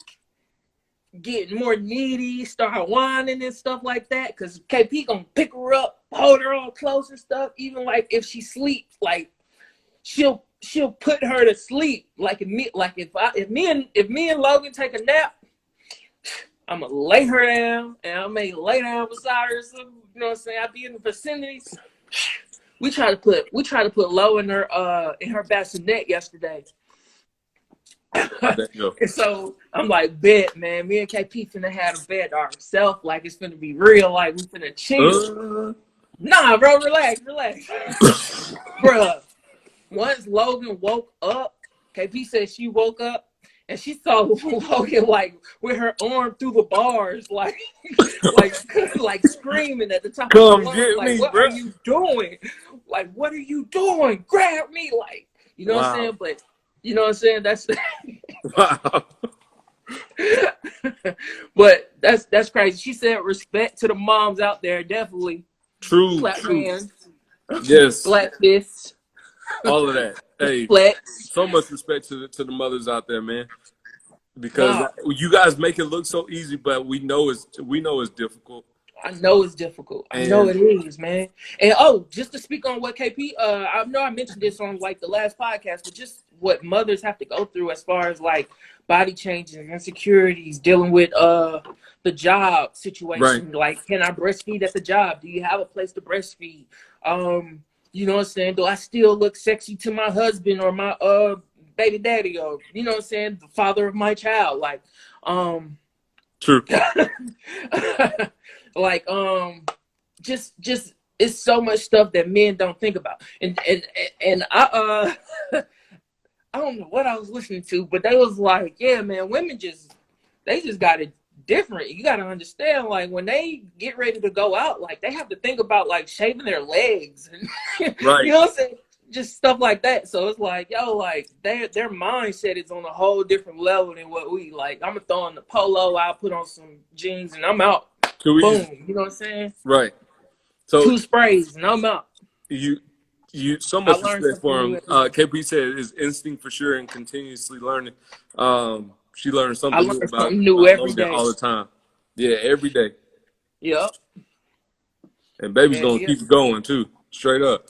getting more needy, start whining and stuff like that. Cause KP gonna pick her up, hold her all close and stuff. Even like if she sleeps, like she'll put her to sleep. Like if me and Logan take a nap, I'm gonna lay her down and I may lay down beside her or something. You know what I'm saying? I'll be in the vicinity. We try to put Lo in her bassinet yesterday. And so I'm like, bet, man, me and KP finna have a bed ourselves. Like it's finna be real. Like we finna chill. Nah, bro, relax. Bruh, once Logan woke up, KP said she woke up and she saw Logan like with her arm through the bars, like screaming at the top of the lungs, get like, me, what bro. are you doing? Like, what are you doing? Grab me, like, you know what I'm saying? But you know what I'm saying? That's wow. But that's crazy. She said respect to the moms out there, definitely. True. Clap hands. Yes. Black fists. All of that. Hey, flex. So much respect to the mothers out there, man. Because you guys make it look so easy, but we know it's difficult. I know it's difficult. I know it is, man. And just to speak on what KP, I know I mentioned this on like the last podcast, but just what mothers have to go through as far as like body changes and insecurities, dealing with the job situation. Right. Like, can I breastfeed at the job? Do you have a place to breastfeed? You know what I'm saying? Do I still look sexy to my husband or my baby daddy, or you know what I'm saying, the father of my child? Like, true. Like, just it's so much stuff that men don't think about. And I I don't know what I was listening to, but they was like, yeah, man, women they just got it different. You got to understand, like, when they get ready to go out, like, they have to think about like shaving their legs and right. You know what I'm saying? Just stuff like that. So it's like, yo, like their mindset is on a whole different level than what we like. I'm gonna throw on the polo, I'll put on some jeans and I'm out. Boom. You know what I'm saying? Right. So 2 sprays and I'm out. You so much respect for him. KP said his instinct for sure and continuously learning. She learned something new every day, all the time. Yeah, every day. Yep. And baby's gonna keep it going too, straight up.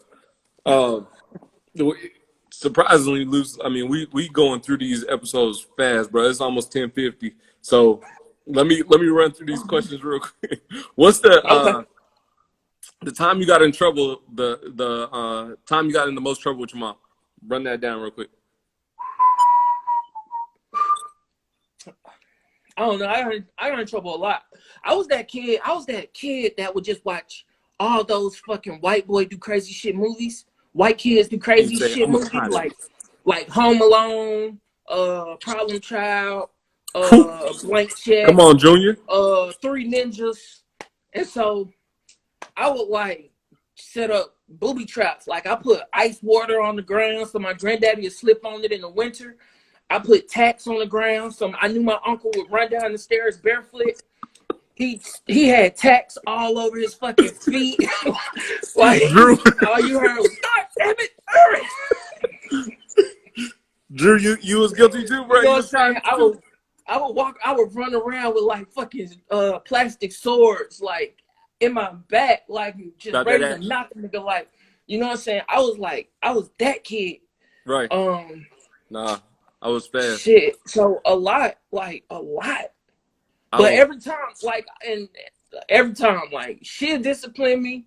Surprisingly, Luce, I mean, we going through these episodes fast, bro. It's almost 10:50. So let me run through these questions real quick. What's the time you got in trouble? The time you got in the most trouble with your mom? Run that down real quick. I don't know. I got in trouble a lot. I was that kid that would just watch all those fucking white boy do crazy shit movies. White kids do crazy shit movies like Home Alone, Problem Child, Blank Check. Come on, Junior. 3 Ninjas. And so I would like set up booby traps. Like I put ice water on the ground so my granddaddy would slip on it in the winter. I put tacks on the ground so I knew my uncle would run down the stairs barefoot. He had tacks all over his fucking feet. Like Drew, all you heard was, God damn it, hurry. Drew, you was guilty too, bro. You know what I'm saying? I would run around with like fucking plastic swords like in my back, like just ready to knock a nigga, like, you know what I'm saying? I was that kid. Right. Nah, I was fast. Shit. So a lot. But every time, like, she disciplined me.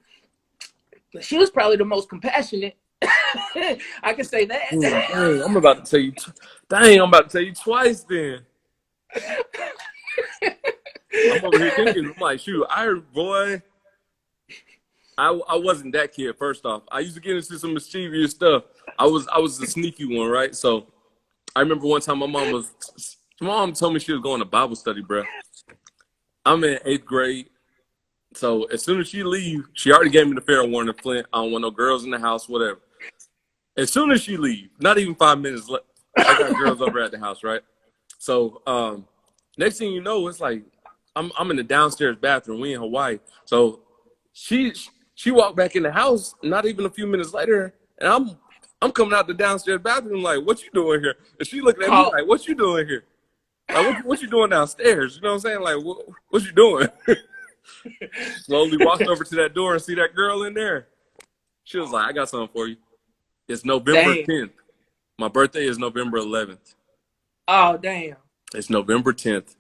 She was probably the most compassionate. I can say that. Ooh, dang, I'm about to tell you twice then. I'm over here thinking, I'm like, shoot, I wasn't that kid, first off. I used to get into some mischievous stuff. I was the sneaky one, right? So I remember one time my mom told me she was going to Bible study, bro. I'm in 8th grade. So as soon as she leave, she already gave me the fair warning, Flint. I don't want no girls in the house, whatever. As soon as she leave, not even 5 minutes left, I got girls over at the house, right? So next thing you know, it's like I'm in the downstairs bathroom. We in Hawaii. So she walked back in the house, not even a few minutes later, and I'm coming out the downstairs bathroom like, what you doing here? And she looking at me like, what you doing here? Like, what you doing downstairs? You know what I'm saying? Like, what you doing? Slowly walked over to that door and see that girl in there. She was like, I got something for you. It's November 10th. My birthday is November 11th. Oh, damn. It's November 10th.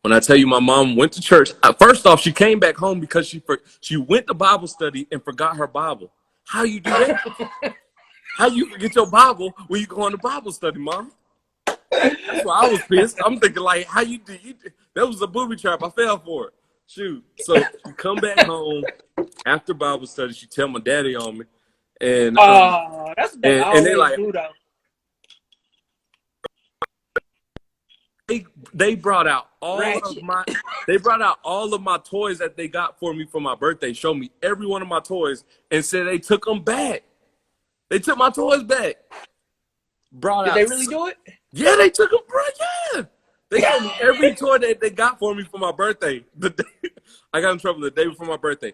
When I tell you my mom went to church, first off, she came back home because she went to Bible study and forgot her Bible. How you do that? How you forget your Bible when you go on to Bible study, Mom? That's why I was pissed. I'm thinking, like, how you did? That was a booby trap. I fell for it. Shoot. So she come back home after Bible study. She tell my daddy on me. And that's what they always do, though. They brought out all of my toys that they got for me for my birthday. Showed me every one of my toys and said they took them back. They took my toys back. Did they really do it? Yeah, they took them, bro. Yeah, they showed me every toy that they got for me for my birthday. I got in trouble the day before my birthday.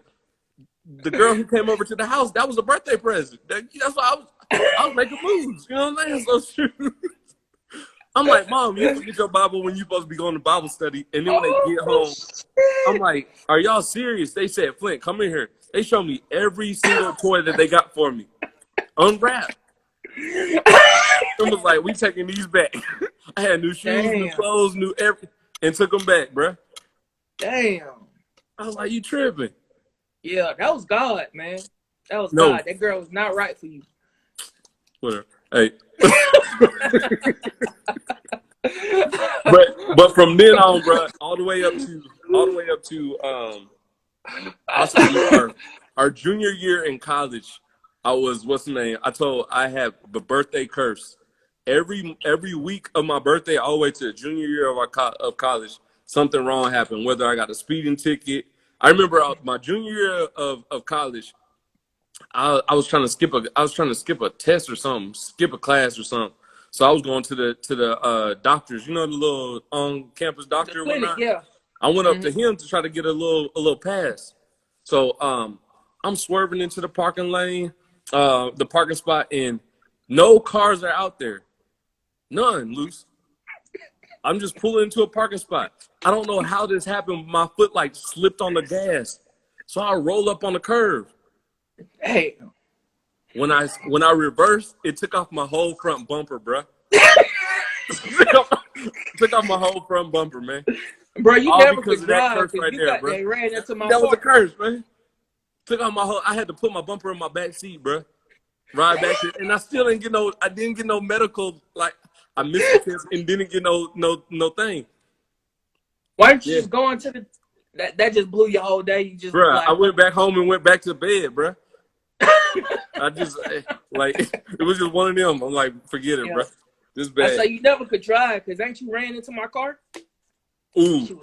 The girl who came over to the house, that was a birthday present. That's why I was making moves. You know what I'm saying? So shoot. I'm like, Mom, you forget your Bible when you're supposed to be going to Bible study. And then when they get home, I'm like, are y'all serious? They said, Flint, come in here. They showed me every single toy that they got for me. Unwrapped. It was like, we taking these back. I had new shoes, new clothes, new everything, and took them back, bro. Damn. I was like, you tripping. Yeah, that was God, man. That was God. That girl was not right for you. Whatever. Hey. but from then on, bro, all the way up to our junior year in college, I was, I had the birthday curse. Every week of my birthday, all the way to the junior year of college, something wrong happened. Whether I got a speeding ticket. I remember my junior year of college, I was trying to skip a test or something, skip a class or something. So I was going to the doctors, you know, the little on-campus doctor. The clinic, yeah. I went up to him to try to get a little pass. So I'm swerving into the parking lane, the parking spot, and no cars are out there. None, Luce. I'm just pulling into a parking spot. I don't know how this happened. My foot like slipped on the gas. So I roll up on the curve. Hey. When I reversed, it took off my whole front bumper, bro. Took off my whole front bumper, man. Bro, you all never because could of that drive curse right there, bro. They ran into my that was a curse, man. Took off my whole. I had to put my bumper in my back seat, bro. Ride back there, and I still didn't get no. I didn't get no medical. Like I missed the test and didn't get no thing. Why didn't you just go into the? That just blew your whole day. You just, bro. I went back home and went back to bed, bro. I just like it was just one of them. I'm like, forget it, bro. This bad. I say you never could drive because ain't you ran into my car? Ooh,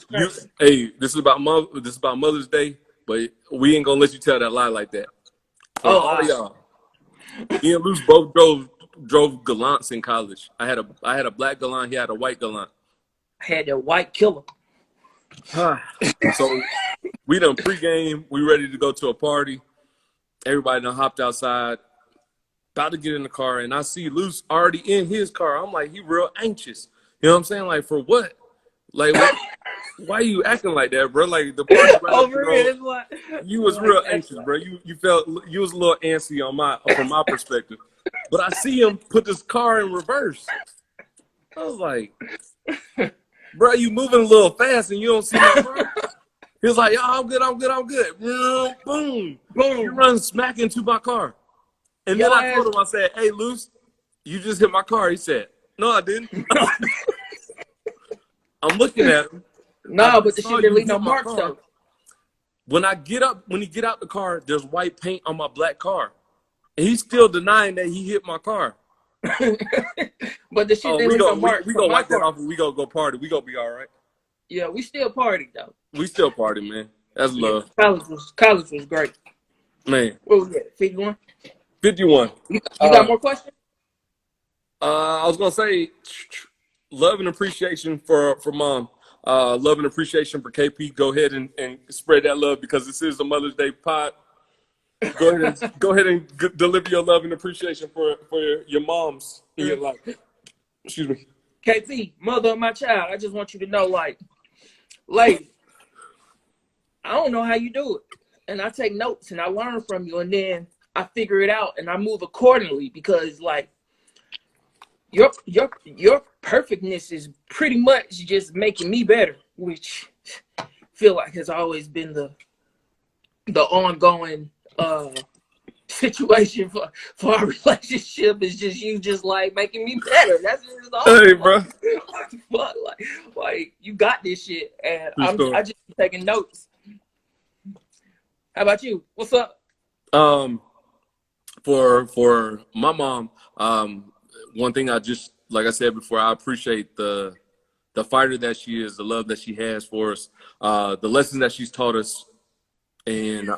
hey, this is about Mother's Day. but we ain't gonna let you tell that lie like that. For all y'all, me and Luce both drove gallants in college. I had a black gallant. He had a white gallant. I had that white killer. So we done pregame. We ready to go to a party. Everybody done hopped outside, about to get in the car, and I see Luce already in his car. I'm like, he real anxious. You know what I'm saying? Like, for what? Like, why are you acting like that, bro? Like, the party right over here, you was real anxious, bro. You felt you was a little antsy from my perspective. But I see him put this car in reverse. I was like, bro, you moving a little fast and you don't see my car? He was like, yo, I'm good. Boom, boom. He runs smack into my car. And then I told him, I said, hey, Luce, you just hit my car. He said, no, I didn't. I'm looking at him. No, but the shit didn't leave no marks, though. When he get out the car, there's white paint on my black car. And he's still denying that he hit my car. But the shit didn't leave no marks. We gonna wipe that off and we gonna go party. We gonna be all right. Yeah, we still party, though. We still party, man. That's love. College was great. Man. What was that, 51? 51. You got more questions? I was gonna say, love and appreciation for Mom. Love and appreciation for KP. Go ahead and spread that love because this is a Mother's Day pod. Go ahead and deliver your love and appreciation for your moms in your life. Excuse me. KP, mother of my child, I just want you to know, like, lady, I don't know how you do it. And I take notes and I learn from you and then I figure it out and I move accordingly because, like, your perfectness is pretty much just making me better, which I feel like has always been the ongoing situation for our relationship is just you just like making me better. That's just all. Hey, bro. Like you got this shit, and I just taking notes. How about you? What's up? For my mom, one thing like I said before, I appreciate the fighter that she is, the love that she has for us, the lessons that she's taught us, and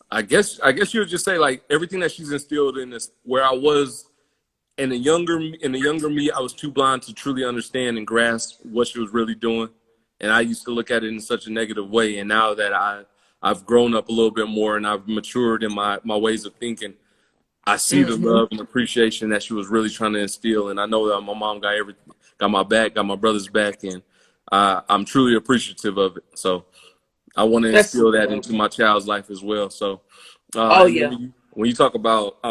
I guess you would just say like everything that she's instilled in us. Where I was in the younger me, I was too blind to truly understand and grasp what she was really doing, and I used to look at it in such a negative way. And now that I've grown up a little bit more and I've matured in my ways of thinking, I see the love and appreciation that she was really trying to instill. And I know that my mom got everything, got my back, got my brother's back, and I'm truly appreciative of it. So I want to instill that into my child's life as well. So, when you talk about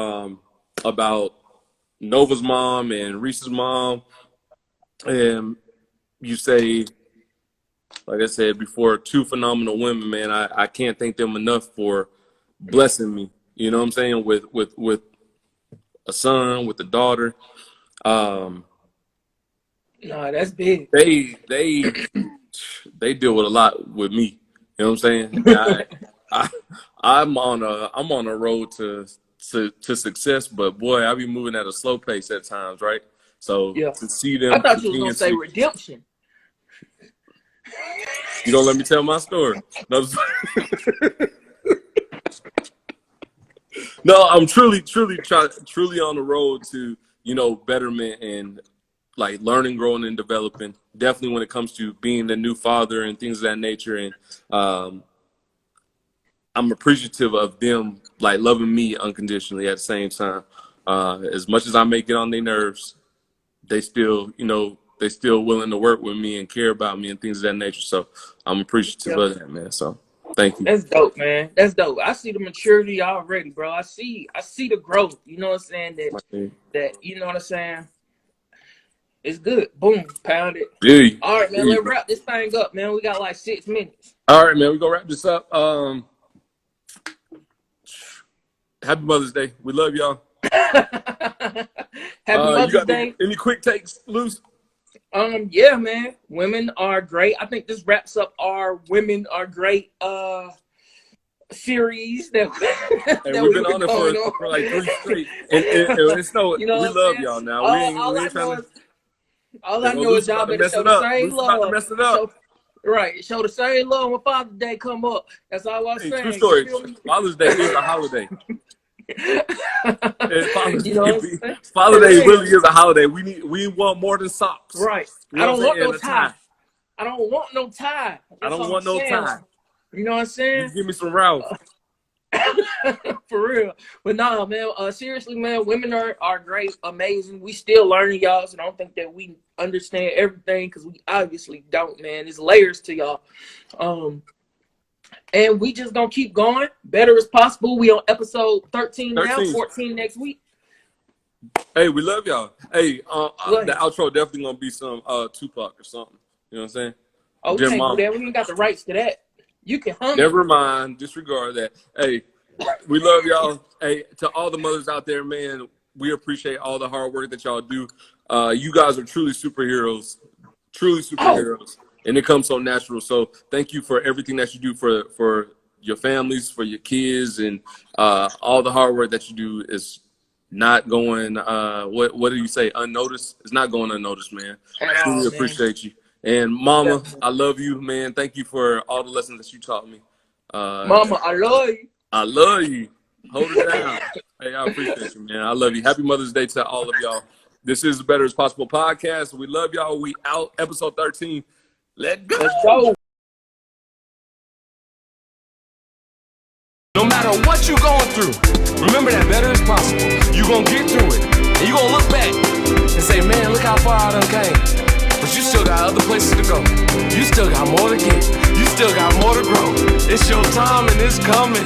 Nova's mom and Reese's mom, and you say, like I said before, two phenomenal women, man. I can't thank them enough for blessing me. You know what I'm saying? With a son, with a daughter. No, that's big. They deal with a lot with me. You know what I'm saying? I'm on a road to success, but boy, I be moving at a slow pace at times, right? So to see them, I thought you was gonna say redemption. You don't let me tell my story. No, I'm truly on the road to, betterment and like learning, growing, and developing. Definitely when it comes to being a new father and things of that nature. And I'm appreciative of them like loving me unconditionally at the same time. As much as I may get on their nerves, they still willing to work with me and care about me and things of that nature. So I'm appreciative of that, man. So thank you. That's dope, man. That's dope. I see the maturity already, bro. I see the growth. You know what I'm saying? That you know what I'm saying? It's good. Boom. Pound it. Yeah. All right, man. Let's wrap this thing up, man. We got like 6 minutes. All right, man. We're going to wrap this up. Happy Mother's Day. We love y'all. Happy Mother's Day. Any quick takes, Luce? Yeah, man. Women are great. I think this wraps up our Women Are Great series that we've been on it for like 3 straight. And it's we love y'all now. All I know is y'all better show the same love. Mess it up. Right. Show the same love when Father's Day come up. That's all I'm saying. True story. Father's Day is a holiday. Father's Day really is a holiday. We want more than socks. Right. You know I don't want no tie. I don't want no tie. I don't want no tie. You know what I'm saying? Just give me some Ralph. For real. But nah, man, seriously, man, women are great, amazing. We still learning, y'all, so I don't think that we understand everything, because we obviously don't, man. There's layers to y'all. And we just gonna keep going. Better as possible. We on episode 13 now, 14 next week. Hey, we love y'all. Hey, the outro definitely gonna be some Tupac or something. You know what I'm saying? Okay, well, then we ain't got the rights to that. You can hum. Never mind. Disregard that. Hey, we love y'all. Hey, to all the mothers out there, man, we appreciate all the hard work that y'all do. You guys are truly superheroes. Truly superheroes. And it comes so natural. So thank you for everything that you do for your families, for your kids, and all the hard work that you do is not going, what do you say, unnoticed? It's not going unnoticed, man. I truly appreciate you. And Mama, I love you, man. Thank you for all the lessons that you taught me. Mama, I love you. I love you. Hold it down. Hey, I appreciate you, man. I love you. Happy Mother's Day to all of y'all. This is the Better as Possible podcast. We love y'all. We out. Episode 13. Let's go. Let's go. No matter what you're going through, remember that better is possible. You're going to get through it. And you're going to look back and say, man, look how far I done came. But you still got other places to go. You still got more to get. You still got more to grow. It's your time and it's coming.